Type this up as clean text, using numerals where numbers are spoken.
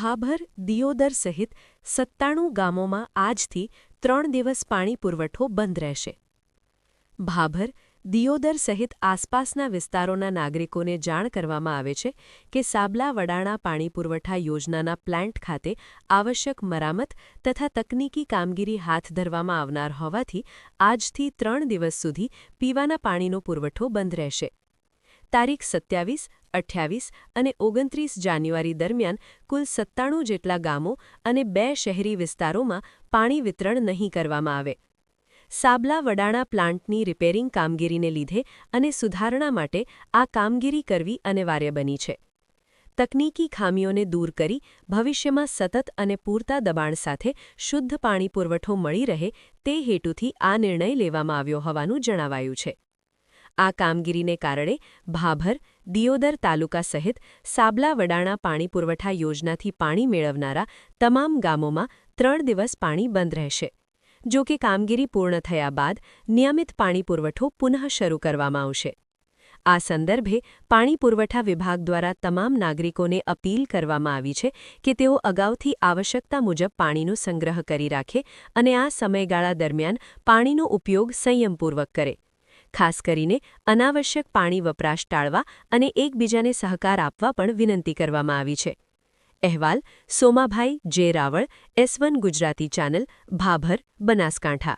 ભાભર દિયોદર સહિત 97 ગામોમાં આજથી 3 દિવસ પાણી પુરવઠો બંધ રહેશે. ભાભર દિયોદર સહિત આસપાસના વિસ્તારોના નાગરિકોને જાણ કરવામાં આવે છે કે સાબલા વડાણા પાણી પુરવઠા યોજનાના પ્લાન્ટ ખાતે આવશ્યક મરામત તથા તકનીકી કામગીરી હાથ ધરવામાં આવનાર હોવાથી આજથી 3 દિવસ સુધી પીવાના પાણીનો પુરવઠો બંધ રહેશે. તારીખ 27, 28 અને 29 જાન્યુઆરી દરમિયાન કુલ 97 જેટલા ગામો અને 2 શહેરી વિસ્તારોમાં પાણી વિતરણ નહીં કરવામાં આવે. સાબલા વડાણા પ્લાન્ટની રિપેરિંગ કામગીરીને લીધે અને સુધારણા માટે આ કામગીરી કરવી અનિવાર્ય બની છે. તકનીકી ખામીઓને દૂર કરી ભવિષ્યમાં સતત અને પૂરતા દબાણ સાથે શુદ્ધ પાણી પુરવઠો મળી રહે તે હેતુથી આ નિર્ણય લેવામાં આવ્યો હોવાનું જણાવાયું છે. આ કામગીરીને કારણે ભાભર, દિયોદર તાલુકા સહિત સાબલા વડાણા પાણી પુરવઠા યોજનાથી પાણી મેળવનારા તમામ ગામોમાં 3 દિવસ પાણી બંધ રહેશે. જો કે કામગીરી પૂર્ણ થયા બાદ નિયમિત પાણી પુરવઠો પુનઃ શરૂ કરવામાં આવશે. આ સંદર્ભે પાણી પુરવઠા વિભાગ દ્વારા તમામ નાગરિકોને અપીલ કરવામાં આવી છે કે તેઓ અગાઉથી આવશ્યકતા મુજબ પાણીનો સંગ્રહ કરી રાખે અને આ સમયગાળા દરમિયાન પાણીનો ઉપયોગ સંયમપૂર્વક કરે. ખાસ કરીને અનાવશ્યક પાણી વપરાશ ટાળવા અને એકબીજાને સહકાર આપવા પણ વિનંતી કરવામાં આવી છે. અહેવાલ સોમાભાઈ જે રાવળ, S1 ગુજરાતી ચેનલ, ભાભર, બનાસકાંઠા.